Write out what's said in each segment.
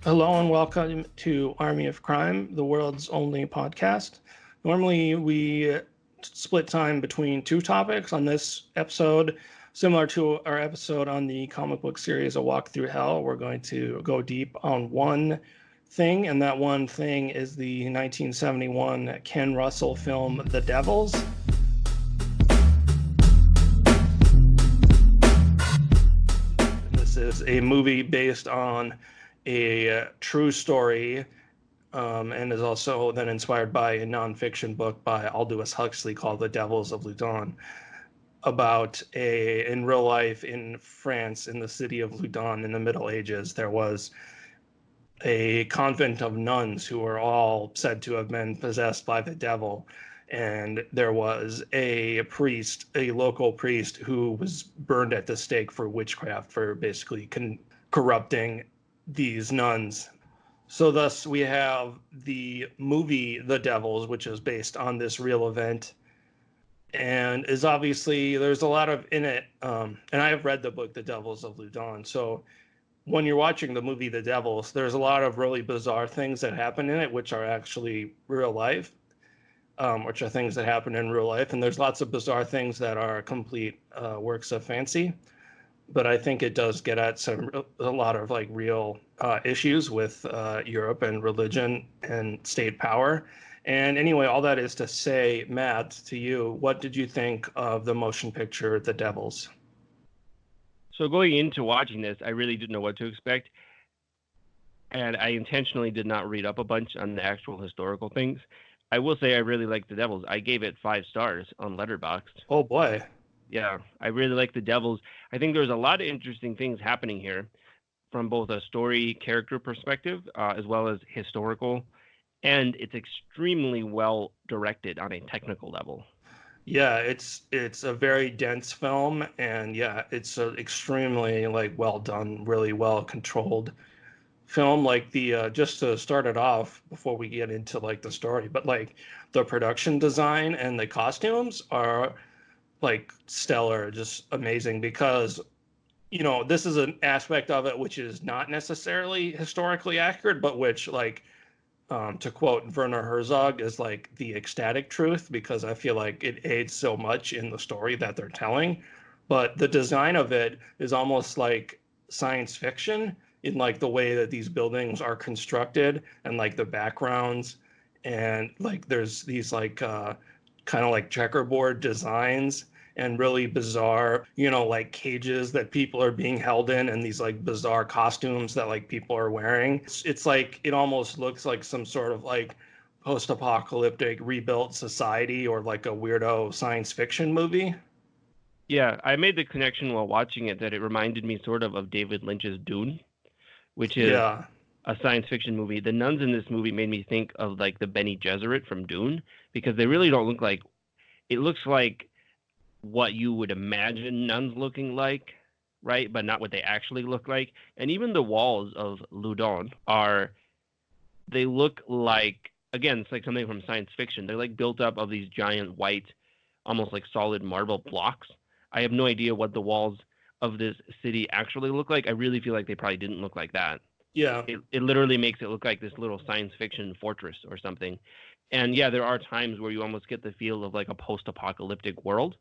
Hello and welcome to Army of Crime, the world's only podcast. Normally, we split time between two topics. On this episode, similar to our episode on the comic book series A Walk Through Hell, we're going to go deep on one thing, and that one thing is the 1971 Ken Russell film The Devils. This is a movie based on a true story, and is also then inspired by a nonfiction book by Aldous Huxley called The Devils of Loudun, about in real life in France, in the city of Loudun in the Middle Ages, there was a convent of nuns who were all said to have been possessed by the devil. And there was a priest, a local priest, who was burned at the stake for witchcraft, for basically corrupting these nuns. So thus we have the movie The Devils, which is based on this real event, and is obviously, there's a lot of in it, and I have read the book The Devils of Loudun. So when you're watching the movie The Devils, there's a lot of really bizarre things that happen in it, which are actually real life, which are things that happen in real life, and there's lots of bizarre things that are complete works of fancy. But I think it does get at a lot of like real issues with Europe and religion and state power. And anyway, all that is to say, Matt, to you, what did you think of the motion picture The Devils? So going into watching this, I really didn't know what to expect. And I intentionally did not read up a bunch on the actual historical things. I will say I really like The Devils. I gave it 5 stars on Letterboxd. Oh boy. Yeah, I really like The Devils. I think there's a lot of interesting things happening here from both a story character perspective as well as historical. And it's extremely well directed on a technical level. Yeah, it's a very dense film, and yeah, it's a extremely like well done, really well controlled film. Like the just to start it off before we get into like the story, but like the production design and the costumes are like stellar, just amazing, because this is an aspect of it which is not necessarily historically accurate, but which, like, to quote Werner Herzog, is like the ecstatic truth, because I feel like it aids so much in the story that they're telling. But the design of it is almost like science fiction, in like the way that these buildings are constructed, and like the backgrounds, and like there's these like kind of like checkerboard designs, and really bizarre, like cages that people are being held in, and these like bizarre costumes that like people are wearing. It's like, it almost looks like some sort of like post-apocalyptic rebuilt society, or like a weirdo science fiction movie. Yeah, I made the connection while watching it that it reminded me sort of David Lynch's Dune, which is Yeah. a science fiction movie. The nuns in this movie made me think of like the Bene Gesserit from Dune, because they really don't look like, it looks like what you would imagine nuns looking like, right? But not what they actually look like. And even the walls of Loudun they look like, again, it's like something from science fiction. They're like built up of these giant white, almost like solid marble blocks. I have no idea what the walls of this city actually look like. I really feel like they probably didn't look like that. Yeah. It literally makes it look like this little science fiction fortress or something. And yeah, there are times where you almost get the feel of like a post-apocalyptic world.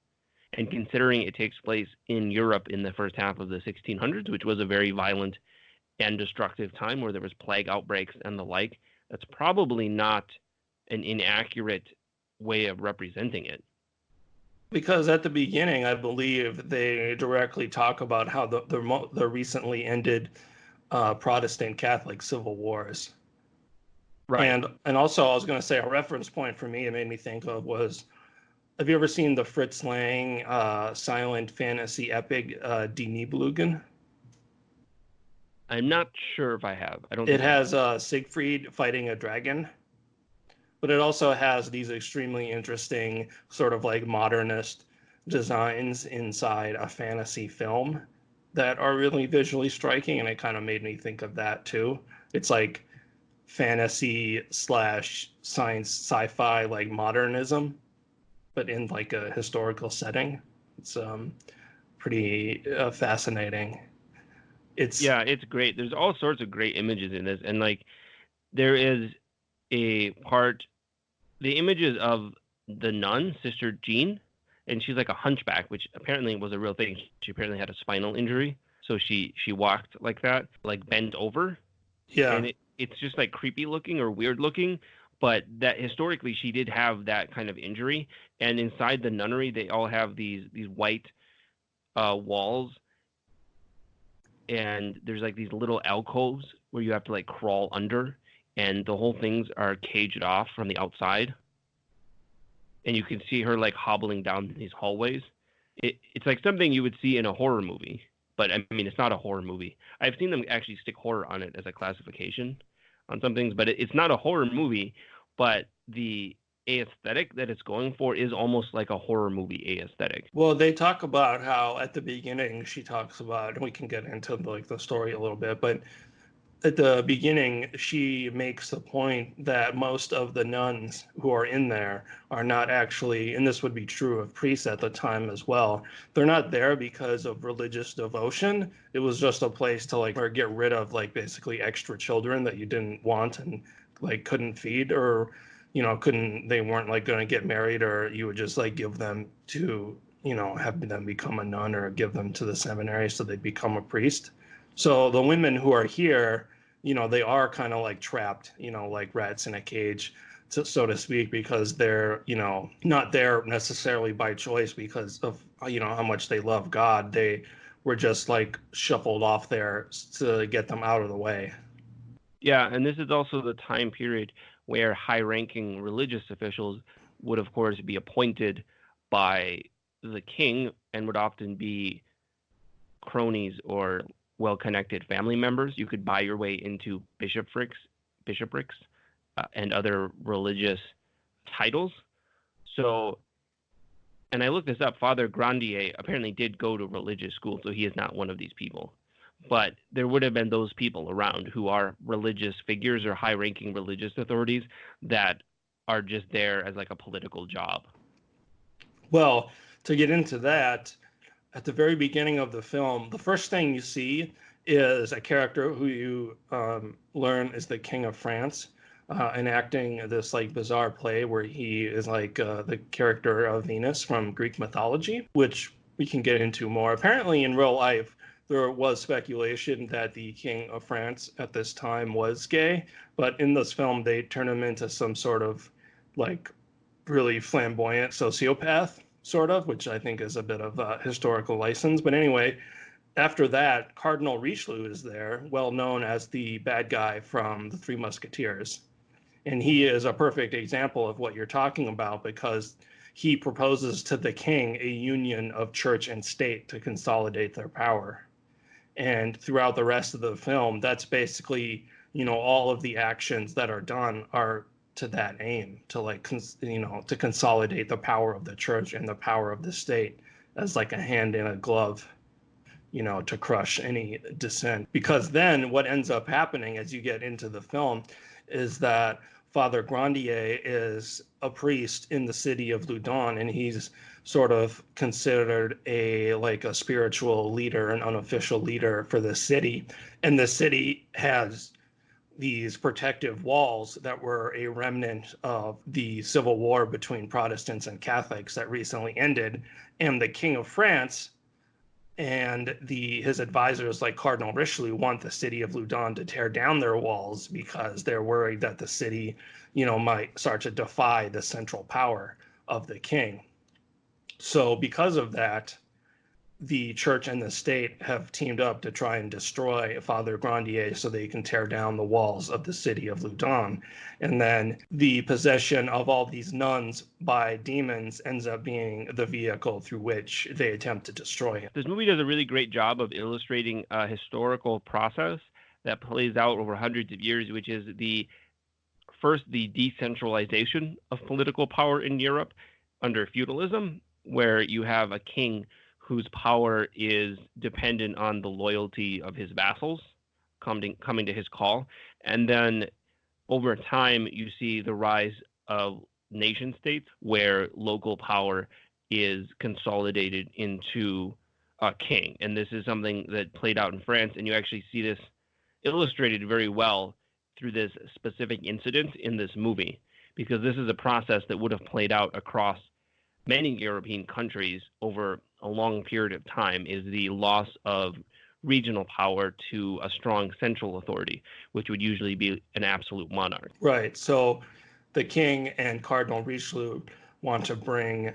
And considering it takes place in Europe in the first half of the 1600s, which was a very violent and destructive time where there was plague outbreaks and the like, that's probably not an inaccurate way of representing it. Because at the beginning, I believe they directly talk about how the recently ended Protestant Catholic civil wars. Right. And also, I was going to say, a reference point for me, it made me think of, was, have you ever seen the Fritz Lang silent fantasy epic Die Nibelungen? I'm not sure if I have. I don't It think I have. has Siegfried fighting a dragon, but it also has these extremely interesting sort of like modernist designs inside a fantasy film that are really visually striking, and it kind of made me think of that too. It's like fantasy slash science sci-fi, like modernism, but in like a historical setting. It's pretty fascinating. It's Yeah, it's great. There's all sorts of great images in this, and like there is a part, the images of the nun, Sister Jean, and she's like a hunchback, which apparently was a real thing. She apparently had a spinal injury, so she walked like that, like bent over, yeah. and it's just like creepy looking or weird looking. But that historically she did have that kind of injury, and inside the nunnery they all have these white walls, and there's like these little alcoves where you have to like crawl under, and the whole things are caged off from the outside, and you can see her like hobbling down these hallways. It's like something you would see in a horror movie, but I mean it's not a horror movie. I've seen them actually stick horror on it as a classification on some things, but it's not a horror movie. But the aesthetic that it's going for is almost like a horror movie aesthetic. Well, they talk about how at the beginning she talks about, and we can get into like the story a little bit, but at the beginning, she makes the point that most of the nuns who are in there are not actually, and this would be true of priests at the time as well, they're not there because of religious devotion. It was just a place to like or get rid of like basically extra children that you didn't want and like couldn't feed or couldn't they weren't like going to get married, or you would just like give them to have them become a nun or give them to the seminary so they become a priest. So the women who are here, they are kind of like trapped, like rats in a cage, so to speak, because they're, not there necessarily by choice because of, how much they love God. They were just like shuffled off there to get them out of the way. Yeah, and this is also the time period where high-ranking religious officials would, of course, be appointed by the king and would often be cronies or well-connected family members. You could buy your way into bishoprics, and other religious titles. So, and I looked this up. Father Grandier apparently did go to religious school, so he is not one of these people. But there would have been those people around who are religious figures or high-ranking religious authorities that are just there as like a political job. Well, to get into that, at the very beginning of the film, the first thing you see is a character who you learn is the King of France, enacting this like bizarre play where he is like the character of Venus from Greek mythology, which we can get into more. Apparently, in real life, there was speculation that the King of France at this time was gay, but in this film, they turn him into some sort of like really flamboyant sociopath, sort of, which I think is a bit of a historical license. But anyway, after that, Cardinal Richelieu is there, well known as the bad guy from the Three Musketeers. And he is a perfect example of what you're talking about because he proposes to the king a union of church and state to consolidate their power. And throughout the rest of the film, that's basically, all of the actions that are done are to that aim, to like, to consolidate the power of the church and the power of the state as like a hand in a glove, to crush any dissent. Because then what ends up happening as you get into the film is that Father Grandier is a priest in the city of Loudun, and he's sort of considered a spiritual leader, an unofficial leader for the city. And the city has these protective walls that were a remnant of the civil war between Protestants and Catholics that recently ended. And the King of France and his advisors like Cardinal Richelieu want the city of Loudun to tear down their walls because they're worried that the city, might start to defy the central power of the king. So because of that, the church and the state have teamed up to try and destroy Father Grandier so they can tear down the walls of the city of Loudun. And then the possession of all these nuns by demons ends up being the vehicle through which they attempt to destroy him. This movie does a really great job of illustrating a historical process that plays out over hundreds of years, which is the decentralization of political power in Europe under feudalism, where you have a king whose power is dependent on the loyalty of his vassals coming to his call. And then over time, you see the rise of nation states where local power is consolidated into king. And this is something that played out in France, and you actually see this illustrated very well through this specific incident in this movie, because this is a process that would have played out across many European countries over a long period of time, is the loss of regional power to a strong central authority, which would usually be an absolute monarch. Right. So the king and Cardinal Richelieu want to bring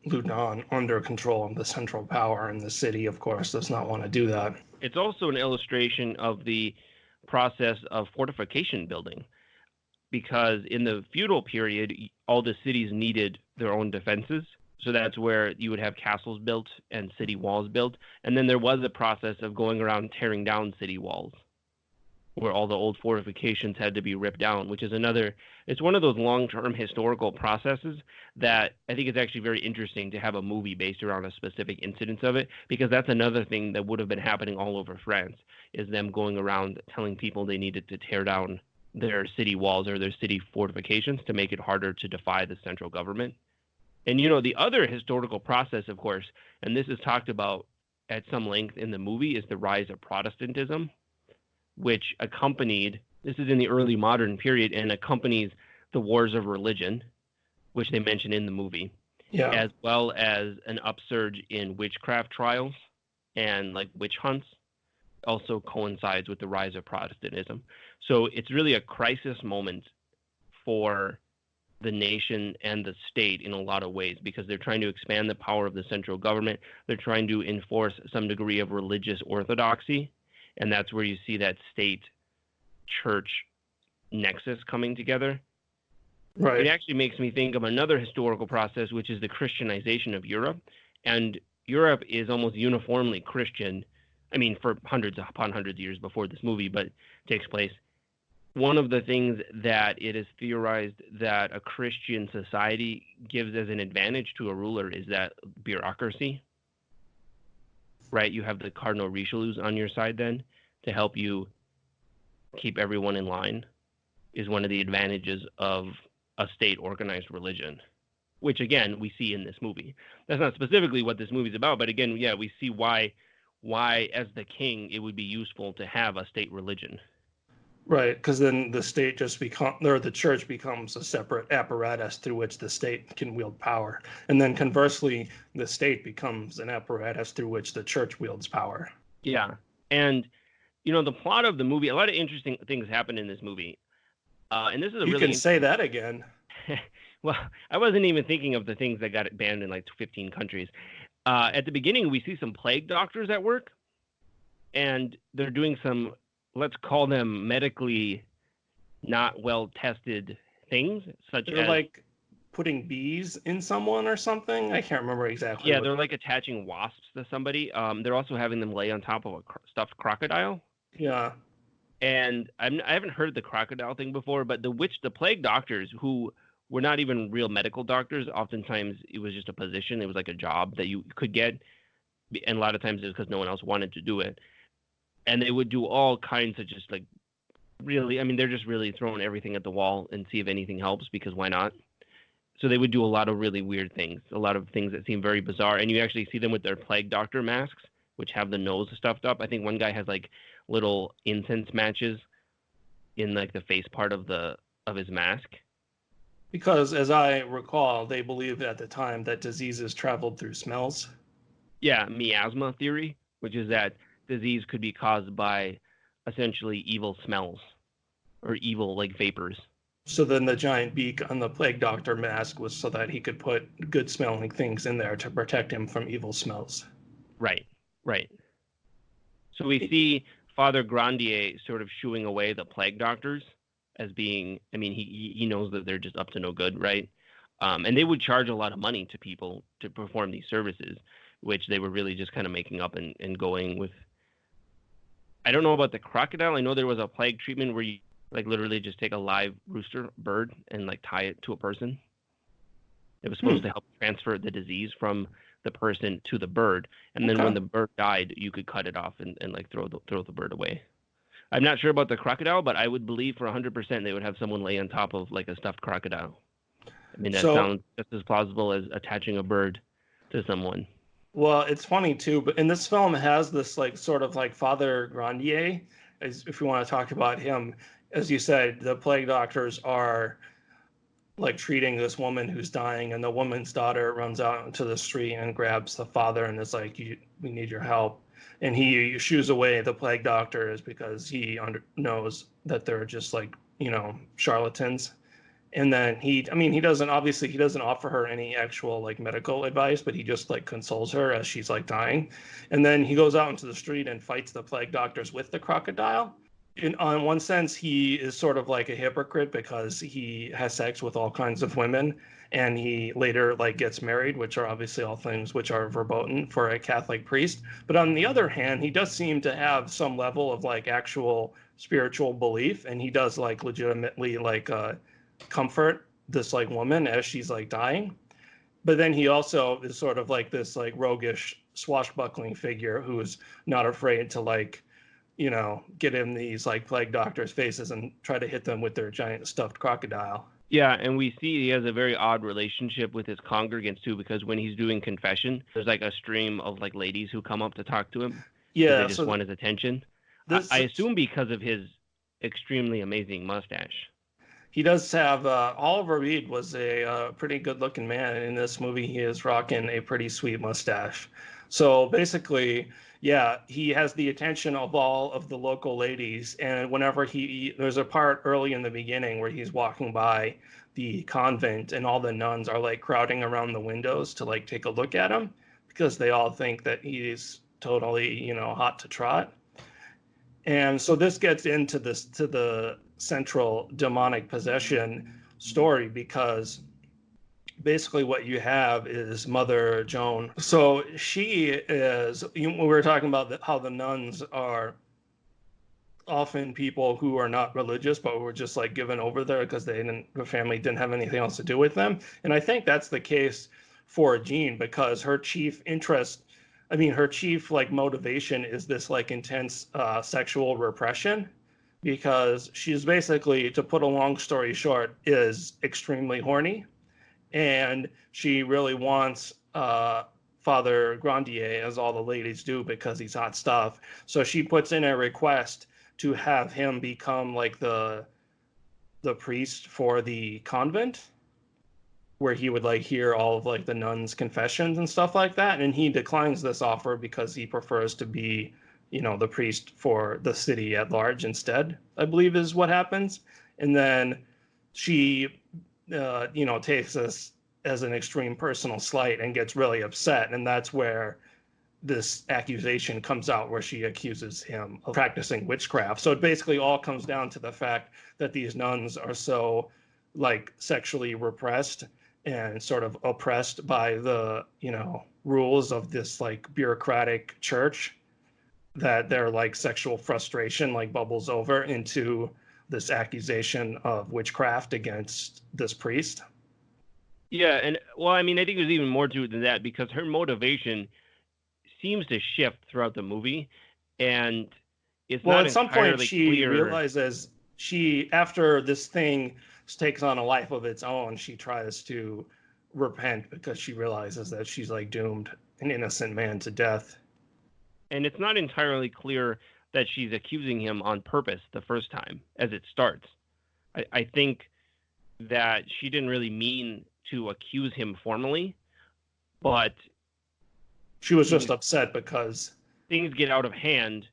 Loudun under control of the central power, and the city, of course, does not want to do that. It's also an illustration of the process of fortification building, because in the feudal period, all the cities needed their own defenses. So that's where you would have castles built and city walls built. And then there was a process of going around tearing down city walls, where all the old fortifications had to be ripped down, which is it's one of those long-term historical processes that I think is actually very interesting to have a movie based around a specific incidence of it, because that's another thing that would have been happening all over France, is them going around telling people they needed to tear down their city walls or their city fortifications to make it harder to defy the central government. And, the other historical process, of course, and this is talked about at some length in the movie, is the rise of Protestantism, which this is in the early modern period, and accompanies the wars of religion, which they mention in the movie, as well as an upsurge in witchcraft trials and like witch hunts, also coincides with the rise of Protestantism. So it's really a crisis moment for the nation and the state in a lot of ways, because they're trying to expand the power of the central government. They're trying to enforce some degree of religious orthodoxy, and that's where you see that state-church nexus coming together. Right. It actually makes me think of another historical process, which is the Christianization of Europe. And Europe is almost uniformly Christian, for hundreds upon hundreds of years before this movie, but it takes place. One of the things that it is theorized that a Christian society gives as an advantage to a ruler is that bureaucracy, right? You have the Cardinal Richelieus on your side then to help you keep everyone in line, is one of the advantages of a state-organized religion, which, again, we see in this movie. That's not specifically what this movie's about, but again, yeah, we see why as the king, it would be useful to have a state religion. Right, because then the state the church becomes a separate apparatus through which the state can wield power. And then conversely, the state becomes an apparatus through which the church wields power. Yeah. And, the plot of the movie, a lot of interesting things happen in this movie. And this is You can say that again. Well, I wasn't even thinking of the things that got banned in like 15 countries. At the beginning, we see some plague doctors at work, and they're doing some, let's call them medically not well-tested things, They're like putting bees in someone or something. I can't remember exactly. Yeah, they're like attaching wasps to somebody. They're also having them lay on top of a stuffed crocodile. Yeah. And I haven't heard the crocodile thing before, but the plague doctors, who were not even real medical doctors, oftentimes it was just a position. It was like a job that you could get, and a lot of times it was because no one else wanted to do it. And they would do all kinds of just like really, they're just really throwing everything at the wall and see if anything helps, because why not? So they would do a lot of really weird things, a lot of things that seem very bizarre. And you actually see them with their plague doctor masks, which have the nose stuffed up. I think one guy has like little incense matches in like the face part of his mask. Because as I recall, they believed at the time that diseases traveled through smells. Yeah, miasma theory, which is that disease could be caused by essentially evil smells or evil like vapors. So then the giant beak on the plague doctor mask was so that he could put good smelling things in there to protect him from evil smells. Right. So we see Father Grandier sort of shooing away the plague doctors as being, he knows that they're just up to no good, right? And they would charge a lot of money to people to perform these services, which they were really just kind of making up and going with. I don't know about the crocodile. I know there was a plague treatment where you like literally just take a live rooster bird and like tie it to a person. It was supposed to help transfer the disease from the person to the bird. And then when the bird died, you could cut it off and like throw the bird away. I'm not sure about the crocodile, but I would believe for 100% they would have someone lay on top of like a stuffed crocodile. That sounds just as plausible as attaching a bird to someone. Well, it's funny too, but in this film has this like sort of like Father Grandier, as if you want to talk about him. As you said, the plague doctors are like treating this woman who's dying, and the woman's daughter runs out into the street and grabs the father and is like, "We need your help." And he shoos away the plague doctors because he knows that they're just like charlatans. And then he doesn't, obviously he doesn't offer her any actual like medical advice, but he just like consoles her as she's like dying. And then he goes out into the street and fights the plague doctors with the crocodile. On one sense, he is sort of like a hypocrite because he has sex with all kinds of women, and he later like gets married, which are obviously all things which are verboten for a Catholic priest. But on the other hand, he does seem to have some level of like actual spiritual belief, and he does like legitimately like comfort this like woman as she's like dying. But then he also is sort of like this like roguish swashbuckling figure who's not afraid to like get in these like plague doctors' faces and try to hit them with their giant stuffed crocodile. Yeah, and we see he has a very odd relationship with his congregants too, because when he's doing confession, there's like a stream of like ladies who come up to talk to him because they Yeah, just so want his attention. I this assume because of his extremely amazing mustache. he does have Oliver Reed was a pretty good looking man. In this movie, he is rocking a pretty sweet mustache. So basically, yeah, he has the attention of all of the local ladies. And whenever there's a part early in the beginning where he's walking by the convent and all the nuns are like crowding around the windows to like take a look at him because they all think that he's totally, hot to trot. And so this gets into this to the central demonic possession story because basically what you have is Mother Joan. So she is, we were talking about how the nuns are often people who are not religious but were just like given over there because the family didn't have anything else to do with them. And I think that's the case for Jean because her chief interest, her chief like motivation is this like intense sexual repression because she's basically, to put a long story short, is extremely horny, and she really wants Father Grandier, as all the ladies do, because he's hot stuff. So she puts in a request to have him become like the priest for the convent, where he would like hear all of like the nuns' confessions and stuff like that. And he declines this offer because he prefers to be, the priest for the city at large instead, I believe is what happens. And then she, takes this as an extreme personal slight and gets really upset. And that's where this accusation comes out, where she accuses him of practicing witchcraft. So it basically all comes down to the fact that these nuns are so like sexually repressed and sort of oppressed by the rules of this like bureaucratic church that their like sexual frustration like bubbles over into this accusation of witchcraft against this priest. Yeah, and well, I think there's even more to it than that because her motivation seems to shift throughout the movie, and it's Well, not at some point entirely she clear. realizes after this thing takes on a life of its own, she tries to repent because she realizes that she's like doomed an innocent man to death. And it's not entirely clear that she's accusing him on purpose the first time as it starts. I think that she didn't really mean to accuse him formally, but She was just things, upset because things get out of hand,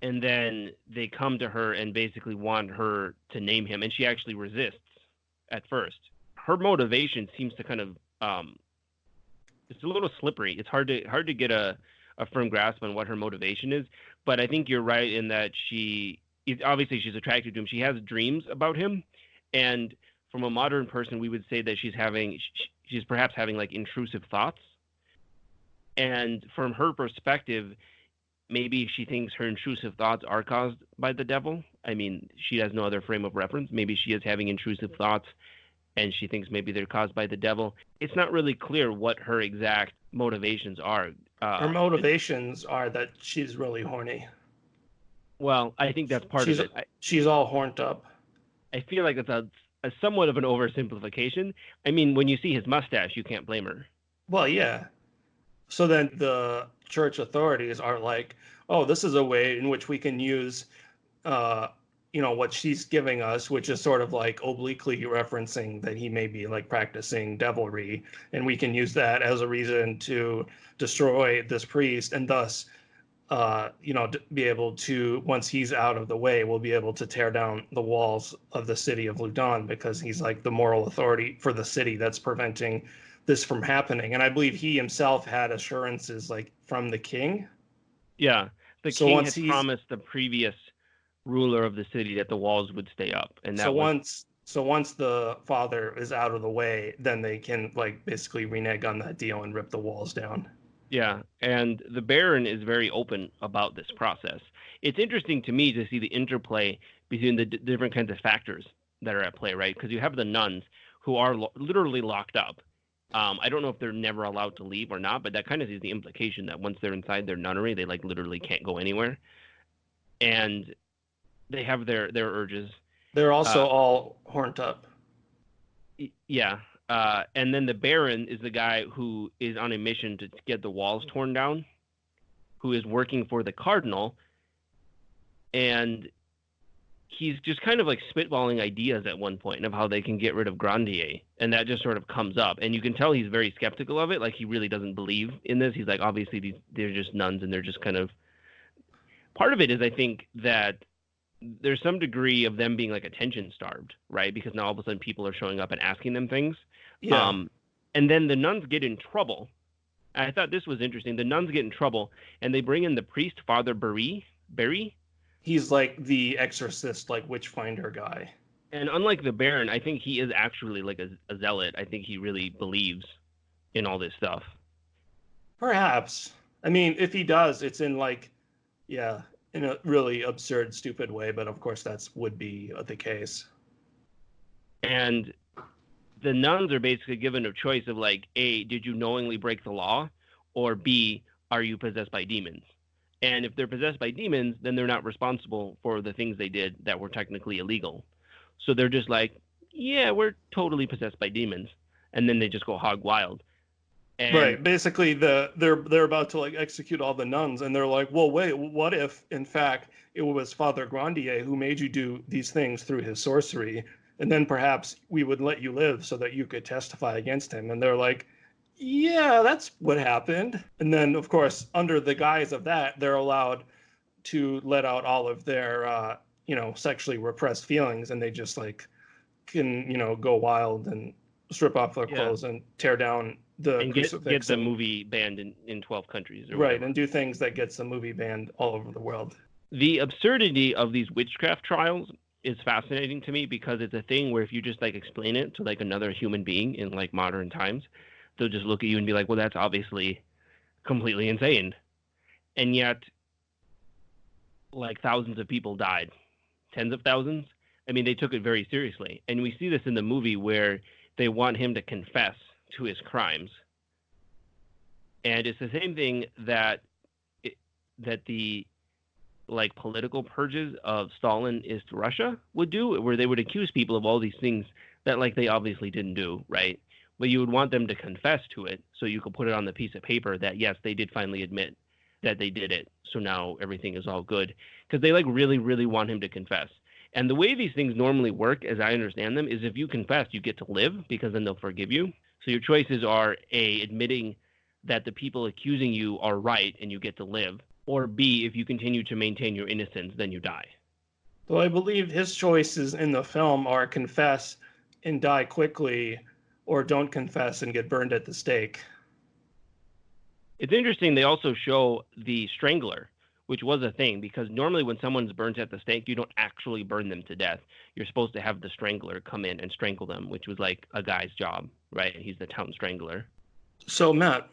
and then they come to her and basically want her to name him, and she actually resists at first. Her motivation seems to kind of it's a little slippery. It's hard to get a firm grasp on what her motivation is, but I think you're right in that obviously she's attracted to him. She has dreams about him, and from a modern person, we would say that she's perhaps having like intrusive thoughts. And from her perspective, maybe she thinks her intrusive thoughts are caused by the devil. She has no other frame of reference. Maybe she is having intrusive thoughts and she thinks maybe they're caused by the devil. It's not really clear what her exact motivations are. her motivations are that she's really horny. Well, I think that's part of it. She's all horned up. I feel like it's a somewhat of an oversimplification. When you see his mustache, you can't blame her. Well, yeah. So then the church authorities are like, oh, this is a way in which we can use, uh, what she's giving us, which is sort of like obliquely referencing that he may be like practicing devilry, and we can use that as a reason to destroy this priest, and thus, be able to, once he's out of the way, we'll be able to tear down the walls of the city of Ludon because he's like the moral authority for the city that's preventing this from happening. And I believe he himself had assurances like from the king. Yeah, the So king once had he's promised the previous ruler of the city that the walls would stay up, and so that was once the father is out of the way, then they can like basically renege on that deal and rip the walls down. yeah. And the Baron is very open about this process. It's interesting to me to see the interplay between the different kinds of factors that are at play, right? Because you have the nuns who are literally locked up. I don't know if they're never allowed to leave or not, but that kind of is the implication that once they're inside their nunnery, they like literally can't go anywhere, and they have their urges. They're Uh, also all horned up. yeah. And then the Baron is the guy who is on a mission to get the walls torn down, who is working for the Cardinal, and he's just kind of like spitballing ideas at one point of how they can get rid of Grandier, and that just sort of comes up, and you can tell he's very skeptical of it. Like he really doesn't believe in this. He's like, obviously they're just nuns, and they're just kind of. Part of it is, I think, that there's some degree of them being like attention starved, right? Because now all of a sudden people are showing up and asking them things. Yeah. And then the nuns get in trouble. I thought this was interesting. The nuns get in trouble, and they bring in the priest, Father Barry. He's like the exorcist, like witchfinder guy. And unlike the Baron, I think he is actually like a zealot. I think he really believes in all this stuff. Perhaps. I mean, if he does, it's in like, yeah, in a really absurd, stupid way. But of course, that's would be the case. And the nuns are basically given a choice of like, A, did you knowingly break the law? Or B, are you possessed by demons? And if they're possessed by demons, then they're not responsible for the things they did that were technically illegal. So they're just like, yeah, we're totally possessed by demons. And then they just go hog wild. And Right. Basically, they're about to like execute all the nuns, and they're like, well, wait, what if in fact it was Father Grandier who made you do these things through his sorcery, and then perhaps we would let you live so that you could testify against him? And they're like, yeah, that's what happened. And then, of course, under the guise of that, they're allowed to let out all of their, sexually repressed feelings, and they just like can, go wild and strip off their clothes and tear down the and crucifix get the movie banned in 12 countries or right, whatever. and do things that gets the movie banned all over the world. The absurdity of these witchcraft trials is fascinating to me because it's a thing where if you just like explain it to like another human being in like modern times, they'll just look at you and be like, well, that's obviously completely insane. And yet, like thousands of people died, tens of thousands. I mean, they took it very seriously. And we see this in the movie where they want him to confess to his crimes. And it's the same thing that the like political purges of Stalinist Russia would do, where they would accuse people of all these things that like they obviously didn't do, right? But you would want them to confess to it so you could put it on the piece of paper that yes, they did finally admit that they did it. So now everything is all good because they like really, really want him to confess. And the way these things normally work, as I understand them, is if you confess, you get to live because then they'll forgive you. So your choices are A, admitting that the people accusing you are right and you get to live, or B, if you continue to maintain your innocence, then you die. So I believe his choices in the film are confess and die quickly, or don't confess and get burned at the stake. It's interesting, they also show the strangler, which was a thing, because normally when someone's burnt at the stake, you don't actually burn them to death. You're supposed to have the strangler come in and strangle them, which was like a guy's job, right? He's the town strangler. So, Matt.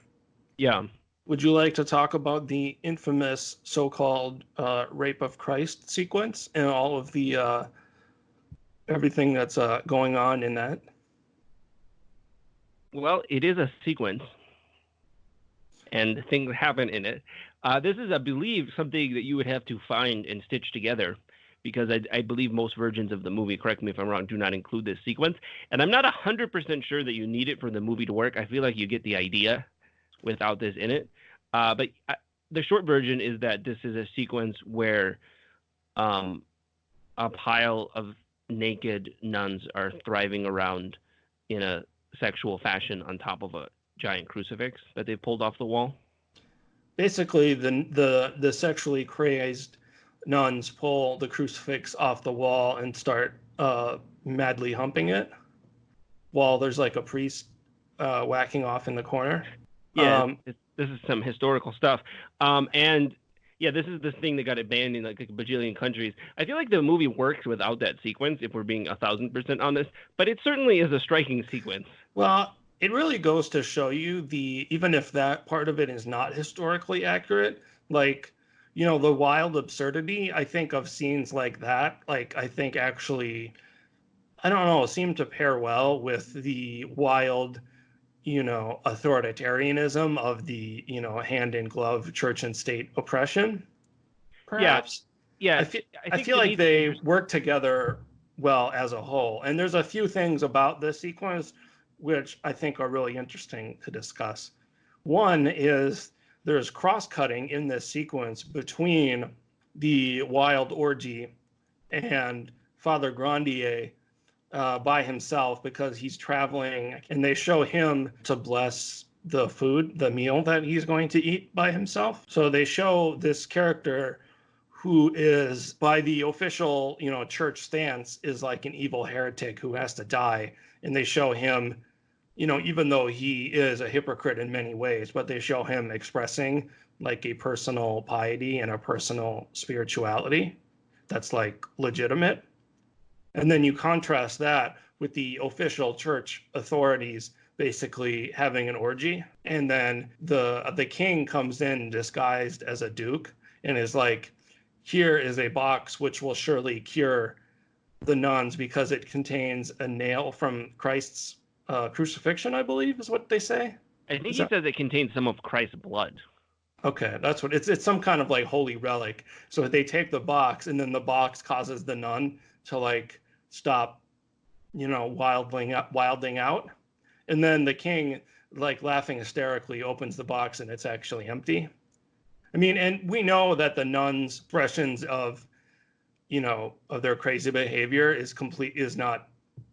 Yeah. Would you like to talk about the infamous so-called Rape of Christ sequence and all of the everything that's going on in that? Well, it is a sequence, and things happen in it. This is, I believe, something that you would have to find and stitch together, because I believe most versions of the movie, correct me if I'm wrong, do not include this sequence. And I'm not 100% sure that you need it for the movie to work. I feel like you get the idea. without this in it. But the short version is that this is a sequence where um, a pile of naked nuns are thriving around in a sexual fashion on top of a giant crucifix that they pulled off the wall. Basically, the sexually crazed nuns pull the crucifix off the wall and start madly humping it, while there's like a priest whacking off in the corner. Yeah, this is some historical stuff. And yeah, this is the thing that got it banned in like a bajillion countries. I feel like the movie works without that sequence, if we're being 1,000% honest, but it certainly is a striking sequence. Well, it really goes to show you even if that part of it is not historically accurate, like, the wild absurdity, I think, of scenes like that, like, I think actually, I don't know, seem to pair well with the wild, authoritarianism of the, hand in glove church and state oppression, Yeah, perhaps. yeah. I feel, I I think feel to like me the they interesting. work together well as a whole. And there's a few things about this sequence which I think are really interesting to discuss. One is there's cross-cutting in this sequence between the wild orgy and Father Grandier by himself, because he's traveling and they show him to bless the meal that he's going to eat by himself. So they show this character who is, by the official, church stance, is like an evil heretic who has to die. And they show him, even though he is a hypocrite in many ways, but they show him expressing like a personal piety and a personal spirituality that's like legitimate. And then you contrast that with the official church authorities basically having an orgy. And then the king comes in disguised as a duke and is like, here is a box which will surely cure the nuns because it contains a nail from Christ's crucifixion, I believe is what they say. I think Is he that says it contains some of Christ's blood. okay? That's what it's some kind of like holy relic. So they take the box, and then the box causes the nun to like stop, wilding out. And then the king, like laughing hysterically, opens the box and it's actually empty. I mean, and we know that the nuns' expressions of their crazy behavior is not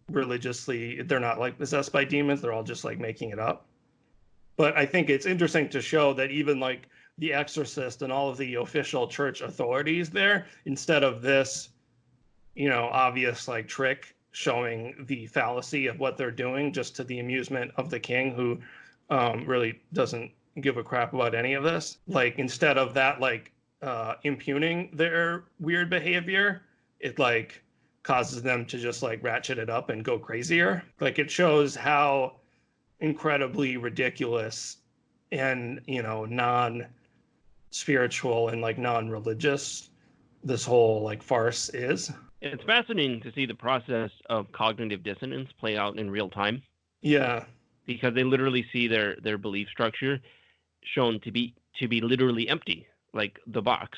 religiously, they're not like possessed by demons. They're all just like making it up. But I think it's interesting to show that even like the exorcist and all of the official church authorities there, instead of this, obvious like trick showing the fallacy of what they're doing just to the amusement of the king, who really doesn't give a crap about any of this. Like, instead of that, like impugning their weird behavior, it like causes them to just like ratchet it up and go crazier. Like, it shows how incredibly ridiculous and, non spiritual and like non religious this whole like farce is. It's fascinating to see the process of cognitive dissonance play out in real time, Yeah. because they literally see their belief structure shown to be literally empty, like the box.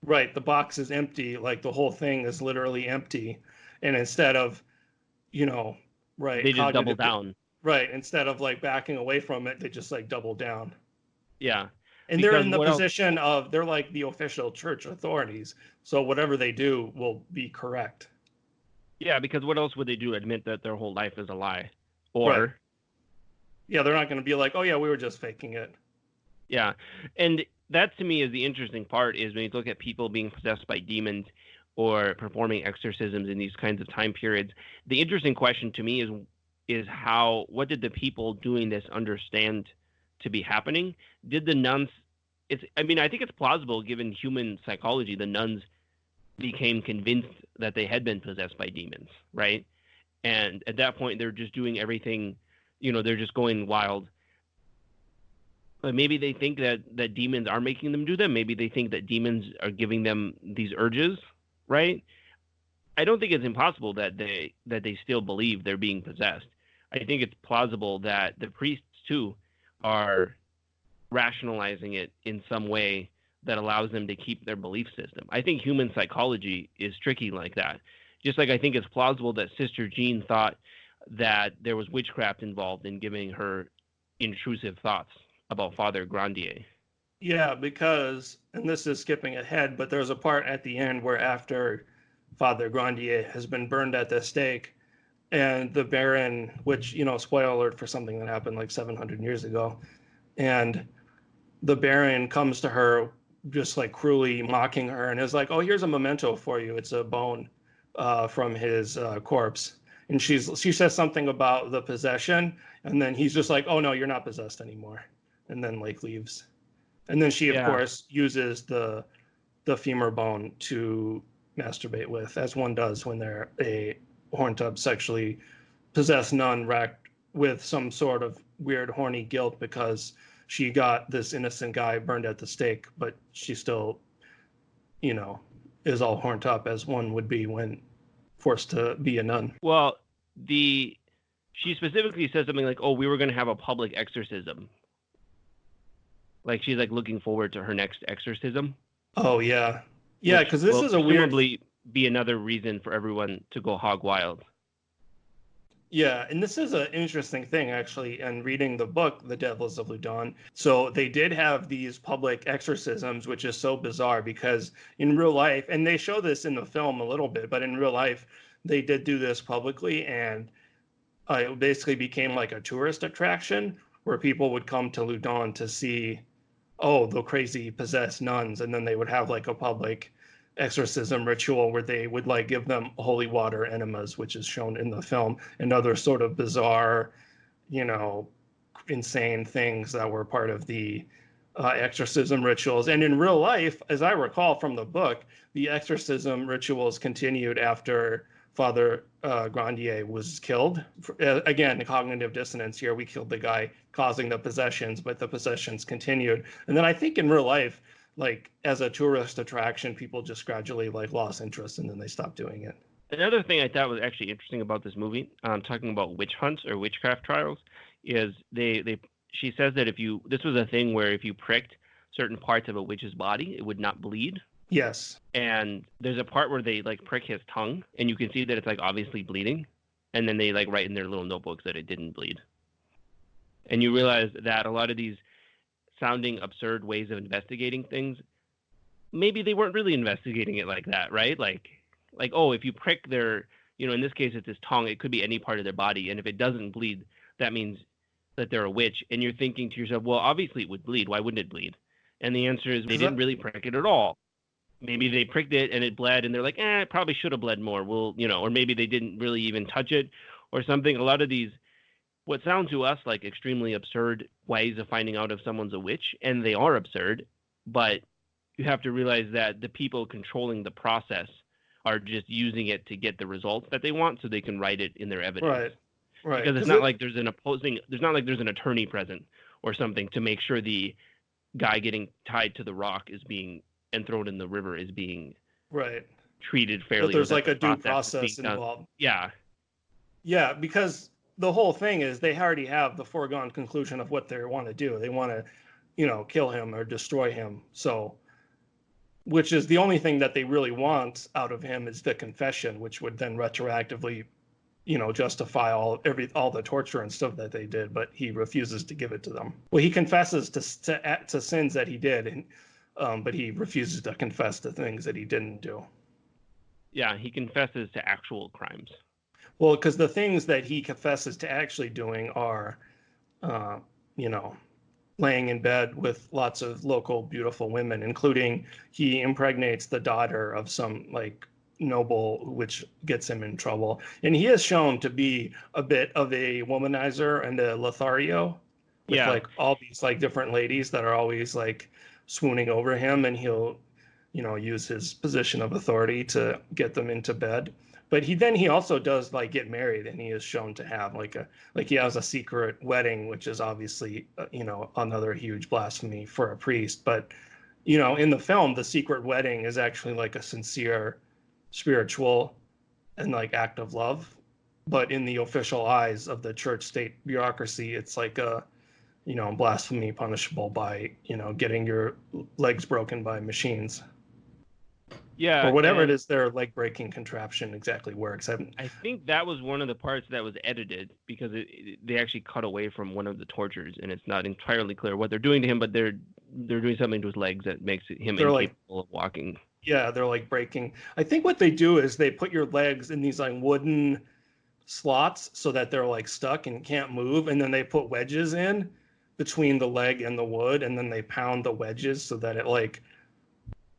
Right. The box is empty. Like, the whole thing is literally empty. And instead of, you know, right, They just double cognitive, down. right, instead of like backing away from it, they just like double down. Yeah, And they're because in the what else? position of, they're like the official church authorities. So whatever they do will be correct. Yeah, because what else would they do? Admit that their whole life is a lie, Right. or Yeah. They're not going to be like, oh, yeah, we were just faking it. yeah, and that to me is the interesting part. Is when you look at people being possessed by demons or performing exorcisms in these kinds of time periods. The interesting question to me is how what did the people doing this understand to be happening? Did the nuns? It's I mean I think it's plausible given human psychology. The nuns became convinced that they had been possessed by demons, right? And at that point, they're just doing everything, they're just going wild. But maybe they think that demons are making them do them. Maybe they think that demons are giving them these urges, right? I don't think it's impossible that they still believe they're being possessed. I think it's plausible that the priests too are rationalizing it in some way that allows them to keep their belief system. I think human psychology is tricky like that. Just like I think it's plausible that Sister Jean thought that there was witchcraft involved in giving her intrusive thoughts. about Father Grandier. Yeah, because, and this is skipping ahead, but there's a part at the end where after Father Grandier has been burned at the stake, and the Baron, which, spoiler alert for something that happened like 700 years ago, and the Baron comes to her just like cruelly mocking her and is like, "Oh, here's a memento for you. It's a bone from his corpse." And she says something about the possession, and then he's just like, "Oh no, you're not possessed anymore," and then like leaves. And then she, of Yeah. course, uses the femur bone to masturbate with, as one does when they're a horned up, sexually possessed nun racked with some sort of weird horny guilt because she got this innocent guy burned at the stake, but she still, is all horned up as one would be when forced to be a nun. Well, she specifically says something like, "Oh, we were going to have a public exorcism." Like she's like looking forward to her next exorcism. Oh yeah, yeah, because this is a weird. Presumably be another reason for everyone to go hog wild. Yeah, and this is an interesting thing, actually, and reading the book, The Devils of Loudun. So they did have these public exorcisms, which is so bizarre because in real life, and they show this in the film a little bit, but in real life, they did do this publicly, and it basically became like a tourist attraction where people would come to Loudun to see, oh, the crazy possessed nuns, and then they would have like a public exorcism ritual where they would like give them holy water enemas, which is shown in the film, and other sort of bizarre, you know, insane things that were part of the exorcism rituals. And in real life, as I recall from the book, the exorcism rituals continued after Father Grandier was killed. Again, cognitive dissonance here. We killed the guy causing the possessions, but the possessions continued. And then I think in real life, like as a tourist attraction, people just gradually like lost interest and then they stopped doing it. Another thing I thought was actually interesting about this movie, talking about witch hunts or witchcraft trials, is she says that this was a thing where if you pricked certain parts of a witch's body, it would not bleed. Yes. And there's a part where they like prick his tongue, and you can see that it's like obviously bleeding, and then they like write in their little notebooks that it didn't bleed. And you realize that a lot of these sounding absurd ways of investigating things, maybe they weren't really investigating it like that, right? Like, oh, if you prick their, in this case it's his tongue, it could be any part of their body, and if it doesn't bleed, that means that they're a witch. And you're thinking to yourself, well, obviously it would bleed. Why wouldn't it bleed? And the answer is they didn't really prick it at all. Maybe they pricked it and it bled, and they're like, it probably should have bled more. Well, or maybe they didn't really even touch it or something. A lot of these, what sound to us like extremely absurd ways of finding out if someone's a witch, and they are absurd, but you have to realize that the people controlling the process are just using it to get the results that they want so they can write it in their evidence. Right. Because it's not like there's an attorney present or something to make sure the guy getting tied to the rock is being and thrown in the river is being treated fairly. But there's like a due process involved. Yeah. Yeah, because the whole thing is they already have the foregone conclusion of what they want to do. They want to, kill him or destroy him. So, which is the only thing that they really want out of him is the confession, which would then retroactively, justify all the torture and stuff that they did. But he refuses to give it to them. Well, he confesses to sins that he did, and but he refuses to confess to things that he didn't do. Yeah, he confesses to actual crimes. Well, because the things that he confesses to actually doing are, laying in bed with lots of local beautiful women, including he impregnates the daughter of some like noble, which gets him in trouble. And he is shown to be a bit of a womanizer and a Lothario with like all these like different ladies that are always like swooning over him, and he'll, use his position of authority to get them into bed. But he also does like get married, and he is shown to have he has a secret wedding, which is obviously another huge blasphemy for a priest. But in the film, the secret wedding is actually like a sincere spiritual and like act of love. But in the official eyes of the church state bureaucracy, it's like a blasphemy punishable by getting your legs broken by machines. Yeah, or whatever it and is their leg breaking contraption exactly works. I think that was one of the parts that was edited because they actually cut away from one of the tortures, and it's not entirely clear what they're doing to him, but they're doing something to his legs that makes him they're like, incapable of walking. yeah, they're like breaking. I think what they do is they put your legs in these like wooden slots so that they're like stuck and can't move, and then they put wedges in between the leg and the wood, and then they pound the wedges so that it like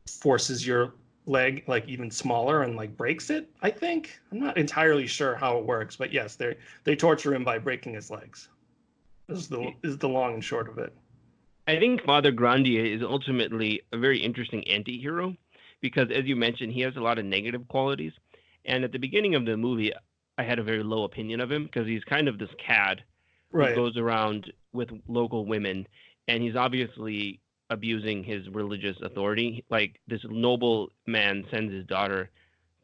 forces your leg like even smaller and like breaks it. I think I'm not entirely sure how it works, but yes, they torture him by breaking his legs. Is the long and short of it. I think Father Grandier is ultimately a very interesting anti-hero because, as you mentioned, he has a lot of negative qualities. And at the beginning of the movie, I had a very low opinion of him because he's kind of this cad who Right. goes around with local women, and he's obviously abusing his religious authority. Like this noble man sends his daughter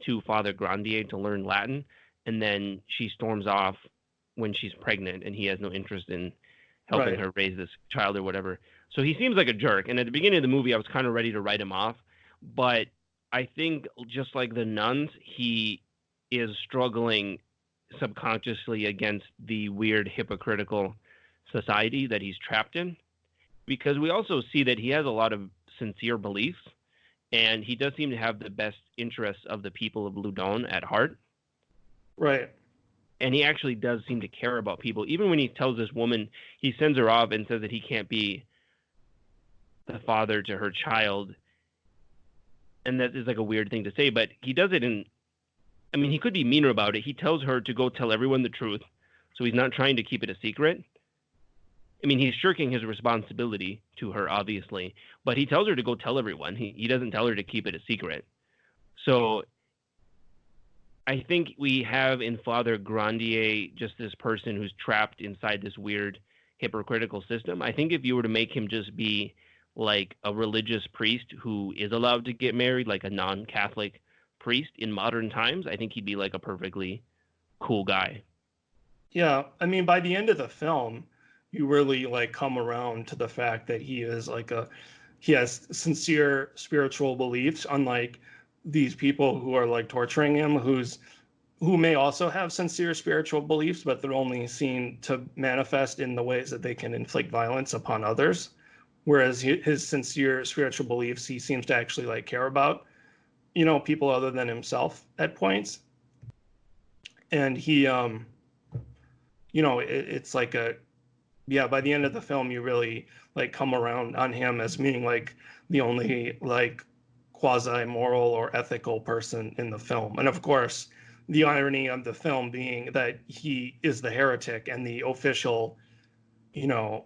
to Father Grandier to learn Latin, and then she storms off when she's pregnant, and he has no interest in helping Right. her raise this child or whatever. So he seems like a jerk. And at the beginning of the movie, I was kind of ready to write him off. But I think just like the nuns, he is struggling subconsciously against the weird hypocritical society that he's trapped in. Because we also see that he has a lot of sincere beliefs and he does seem to have the best interests of the people of Loudun at heart. Right. And he actually does seem to care about people. Even when he tells this woman, he sends her off and says that he can't be the father to her child. And that is like a weird thing to say, but he does it in, I mean, he could be meaner about it. He tells her to go tell everyone the truth. So he's not trying to keep it a secret. I mean, he's shirking his responsibility to her, obviously, but he tells her to go tell everyone. He doesn't tell her to keep it a secret. So I think we have in Father Grandier just this person who's trapped inside this weird hypocritical system. I think if you were to make him just be like a religious priest who is allowed to get married, like a non-Catholic priest in modern times, I think he'd be like a perfectly cool guy. Yeah. I mean, by the end of the film, you really like come around to the fact that he has sincere spiritual beliefs, unlike these people who are like torturing him, who may also have sincere spiritual beliefs, but they're only seen to manifest in the ways that they can inflict violence upon others. Whereas his sincere spiritual beliefs, he seems to actually like care about, people other than himself at points. And it's like yeah, by the end of the film, you really like come around on him as being like the only like quasi moral or ethical person in the film. And of course, the irony of the film being that he is the heretic and the official, you know,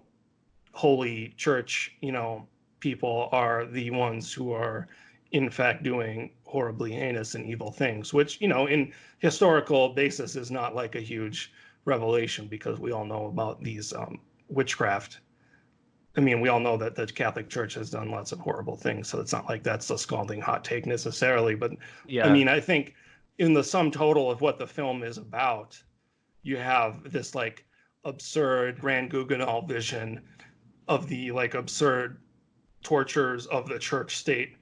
holy church, people are the ones who are in fact doing horribly heinous and evil things, which, in historical basis is not like a huge revelation because we all know about these witchcraft. I mean, we all know that the Catholic Church has done lots of horrible things, so it's not like that's a scalding hot take necessarily. But I Yeah, mean, I think in the sum total of what the film is about, you have this like absurd Grand Guignol vision of the like absurd tortures of the church state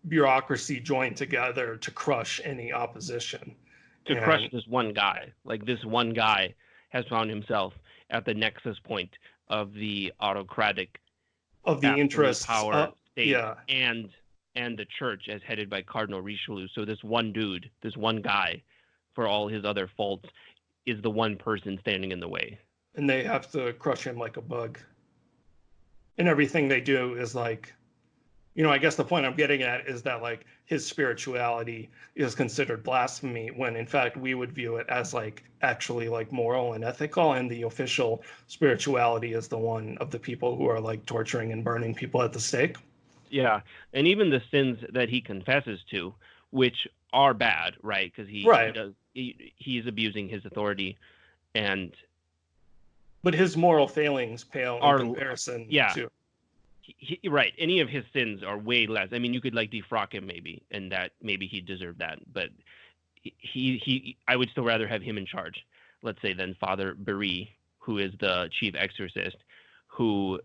bureaucracy joined together to crush any opposition. to crush And this one guy. Like this one guy has found himself at the nexus point of the autocratic of the absolute interests, power state yeah, and the church as headed by Cardinal Richelieu. So this one dude, this one guy, for all his other faults, is the one person standing in the way. and they have to crush him like a bug. And everything they do is like, I guess the point I'm getting at is that like his spirituality is considered blasphemy when in fact we would view it as like actually like moral and ethical, and the official spirituality is the one of the people who are like torturing and burning people at the stake. Yeah, and even the sins that he confesses to, which are bad, right? Because Right. he's abusing his authority and But his moral failings pale in are comparison yeah, to. right. Any of his sins are way less. I mean, you could like defrock him maybe, and that maybe he deserved that, but I would still rather have him in charge, let's say, than Father Berie, who is the chief exorcist, who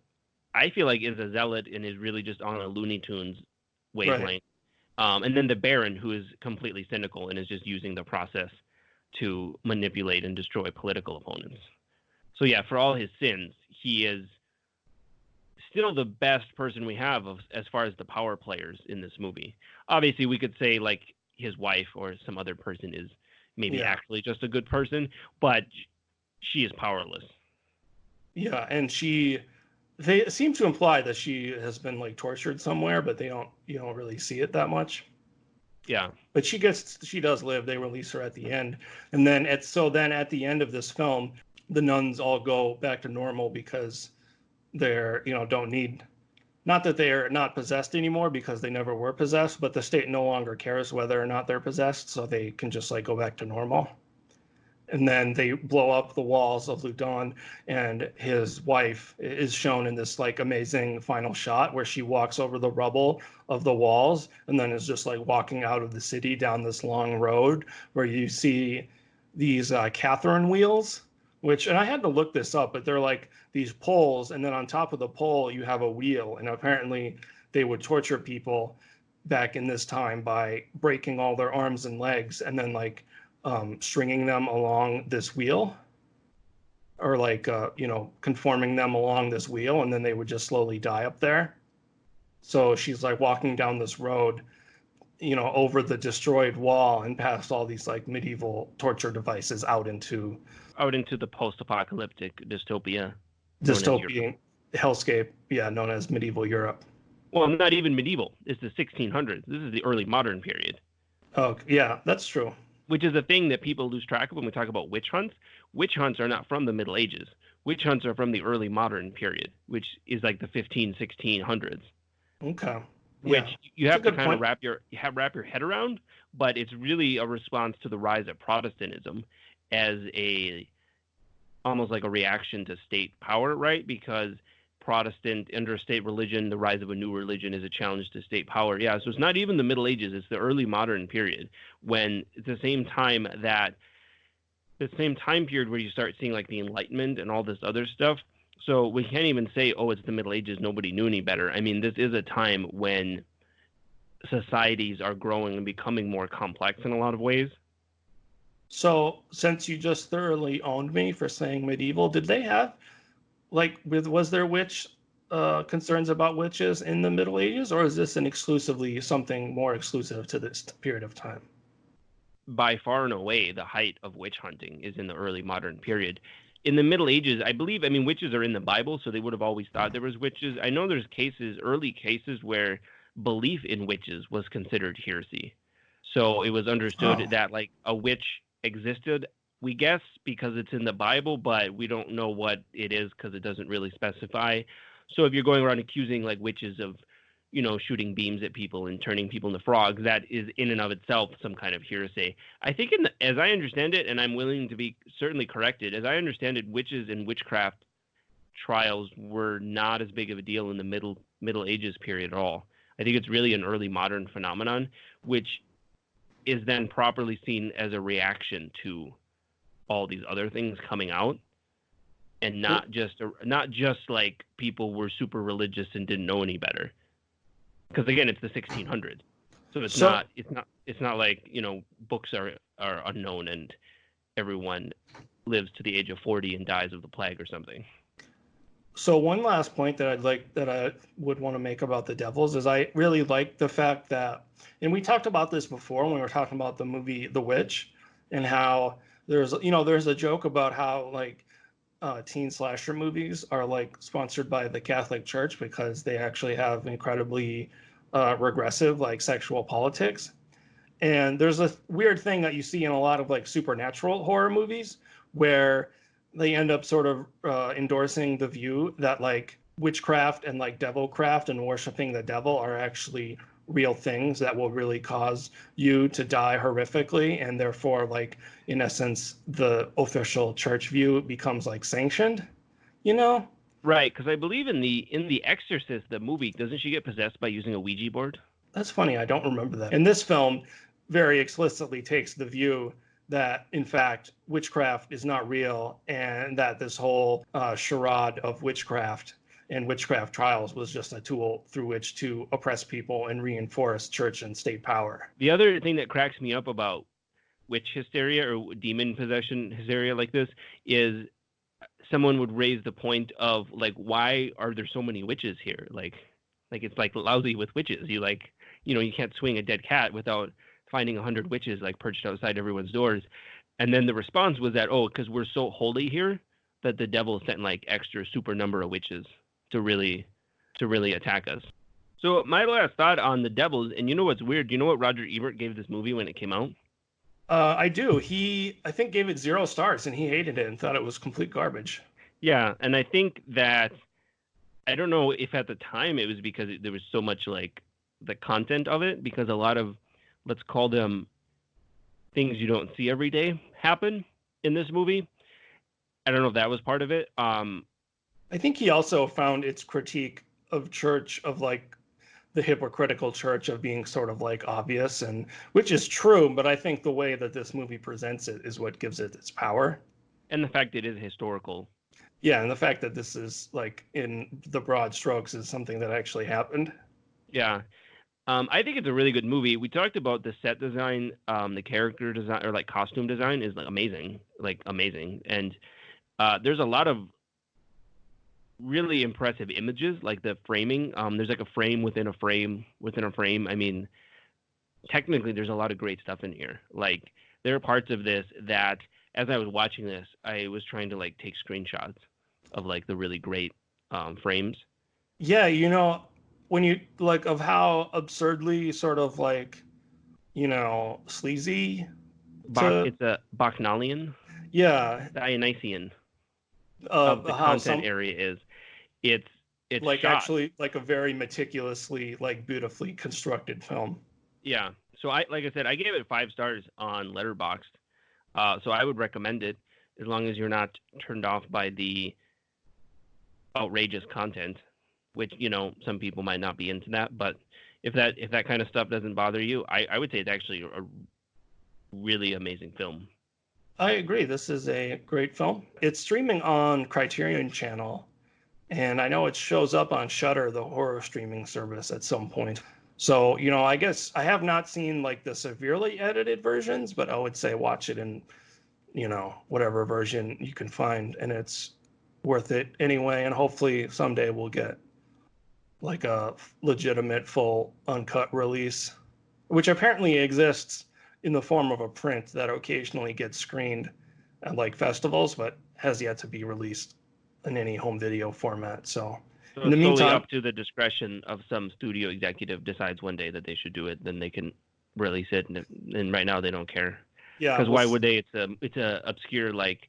I feel like is a zealot and is really just on a Looney Tunes Right. wavelength. And then the Baron, who is completely cynical and is just using the process to manipulate and destroy political opponents. So yeah, for all his sins, he is still the best person we have as far as the power players in this movie. Obviously, we could say like his wife or some other person is maybe actually just a good person, but she is powerless. Yeah, and they seem to imply that she has been like tortured somewhere, but you don't really see it that much. Yeah. But she does live. They release her at the end. And then at the end of this film, the nuns all go back to normal because they're, don't need, not that they're not possessed anymore because they never were possessed, but the state no longer cares whether or not they're possessed, so they can just like go back to normal. And then they blow up the walls of Loudun, and his wife is shown in this like amazing final shot where she walks over the rubble of the walls and then is just like walking out of the city down this long road where you see these Catherine wheels, and I had to look this up, but they're like these poles, and then on top of the pole you have a wheel, and apparently they would torture people back in this time by breaking all their arms and legs and then like stringing them along this wheel, or like conforming them along this wheel, and then they would just slowly die up there. So she's like walking down this road, over the destroyed wall and past all these like medieval torture devices out into the post-apocalyptic dystopian hellscape, known as medieval Europe. Well, not even medieval. It's the 1600s. This is the early modern period. Oh, yeah, that's true. Which is a thing that people lose track of when we talk about witch hunts. Witch hunts are not from the Middle Ages. Witch hunts are from the early modern period, which is like the 1600s. Okay. Which you have to kind of wrap your head around, but it's really a response to the rise of Protestantism as almost like a reaction to state power, right? Because Protestant interstate religion, the rise of a new religion, is a challenge to state power. Yeah, so it's not even the Middle Ages, it's the early modern period, when it's the same time period where you start seeing like the Enlightenment and all this other stuff. So we can't even say, oh, it's the Middle Ages, nobody knew any better. I mean, this is a time when societies are growing and becoming more complex in a lot of ways. So since you just thoroughly owned me for saying medieval, did they have was there concerns about witches in the Middle Ages, or is this something more exclusive to this period of time? By far and away, the height of witch hunting is in the early modern period. In the Middle Ages, I believe, witches are in the Bible, so they would have always thought there was witches. I know there's early cases where belief in witches was considered heresy. So it was understood that like a witch existed, we guess, because it's in the Bible, but we don't know what it is because it doesn't really specify. So if you're going around accusing like witches of, shooting beams at people and turning people into frogs, that is in and of itself some kind of heresy. I think as I understand it, and I'm willing to be certainly corrected, as I understand it, witches and witchcraft trials were not as big of a deal in the Middle Ages period at all. I think it's really an early modern phenomenon, which is then properly seen as a reaction to all these other things coming out, and not just like people were super religious and didn't know any better. Because again, it's the 1600s, so it's not like books are unknown and everyone lives to the age of 40 and dies of the plague or something. So one last point that I would want to make about the Devils is I really like the fact that, and we talked about this before when we were talking about the movie The Witch, and how there's a joke about how like teen slasher movies are like sponsored by the Catholic Church because they actually have incredibly regressive like sexual politics. And there's a weird thing that you see in a lot of like supernatural horror movies where they end up sort of endorsing the view that like witchcraft and like devilcraft and worshiping the devil are actually real things that will really cause you to die horrifically, and therefore like in essence the official church view becomes like sanctioned, Right, because I believe in the Exorcist, the movie, doesn't she get possessed by using a Ouija board? That's funny, I don't remember that. In this film very explicitly takes the view that in fact witchcraft is not real, and that this whole charade of witchcraft and witchcraft trials was just a tool through which to oppress people and reinforce church and state power. The other thing that cracks me up about witch hysteria or demon possession hysteria like this is someone would raise the point of like, why are there so many witches here? Like it's like lousy with witches. You can't swing a dead cat without finding 100 witches like perched outside everyone's doors. And then the response was that, because we're so holy here that the devil sent like extra super number of witches to really attack us. So my last thought on the Devils, and you know what's weird? Do you know what Roger Ebert gave this movie when it came out? I do. He, I think, gave it 0 stars, and he hated it and thought it was complete garbage. Yeah, and I think that, I don't know if at the time it was because there was so much like the content of it, because a lot of, let's call them things you don't see every day happen in this movie. I don't know if that was part of it. I think he also found its critique of church, of like the hypocritical church, of being sort of like obvious, and which is true, but I think the way that this movie presents it is what gives it its power. And the fact it is historical. Yeah, and the fact that this is like in the broad strokes is something that actually happened. Yeah. I think it's a really good movie. We talked about the set design, the character design, or like costume design is like amazing. And there's a lot of really impressive images, like the framing. There's like a frame within a frame within a frame. I mean, technically there's a lot of great stuff in here. Like there are parts of this that as I was watching this, I was trying to like take screenshots of like the really great frames. Yeah, when you like of how absurdly sort of like, sleazy. It's a Bacchanalian. Yeah. Dionysian of the content area is. It's like shot. Actually like a very meticulously, like beautifully constructed film. Yeah. So I gave it 5 stars on Letterboxd. So I would recommend it as long as you're not turned off by the outrageous content, which, some people might not be into that. But if that kind of stuff doesn't bother you, I would say it's actually a really amazing film. I agree. This is a great film. It's streaming on Criterion Channel, and I know it shows up on Shudder, the horror streaming service, at some point. So, I guess I have not seen like the severely edited versions, but I would say watch it in, whatever version you can find, and it's worth it anyway. And hopefully someday we'll get like a legitimate full uncut release, which apparently exists in the form of a print that occasionally gets screened at like festivals, but has yet to be released in any home video format. So in the meantime, up to the discretion of some studio executive decides one day that they should do it, then they can release it. And right now they don't care. Yeah. Because why would they? It's a obscure, like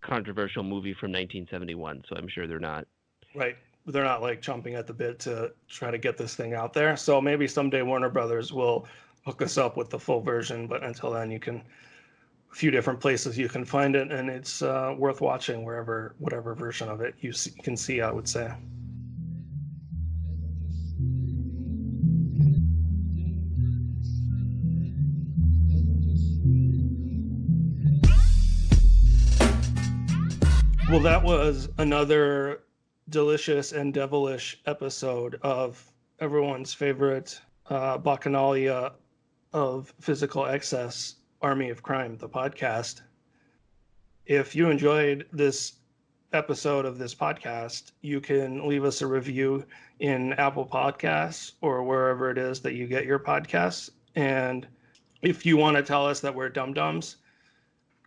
controversial movie from 1971. So I'm sure they're not. Right. They're not like chomping at the bit to try to get this thing out there. So maybe someday Warner Brothers will hook us up with the full version. But until then, a few different places you can find it, and it's worth watching whatever version of it you can see, I would say. Well, that was another delicious and devilish episode of everyone's favorite bacchanalia of physical excess, Army of Crime, the podcast. If you enjoyed this episode of this podcast, you can leave us a review in Apple Podcasts or wherever it is that you get your podcasts. And if you want to tell us that we're dum-dums,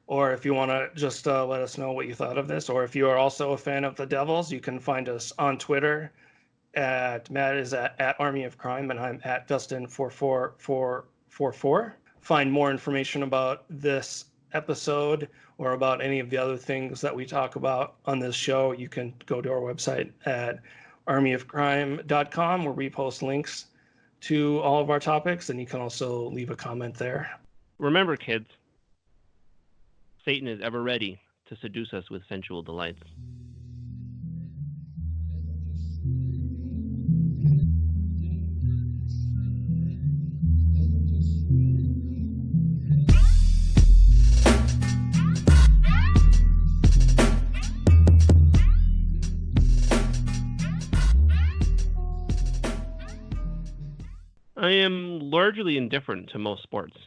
or if you want to just let us know what you thought of this, or if you are also a fan of the Devils, you can find us on Twitter. Matt is at Army of Crime, and I'm at Dustin44444. Find more information about this episode or about any of the other things that we talk about on this show. You can go to our website at armyofcrime.com, where we post links to all of our topics, and you can also leave a comment there. Remember, kids, Satan is ever ready to seduce us with sensual delights. largely indifferent to most sports.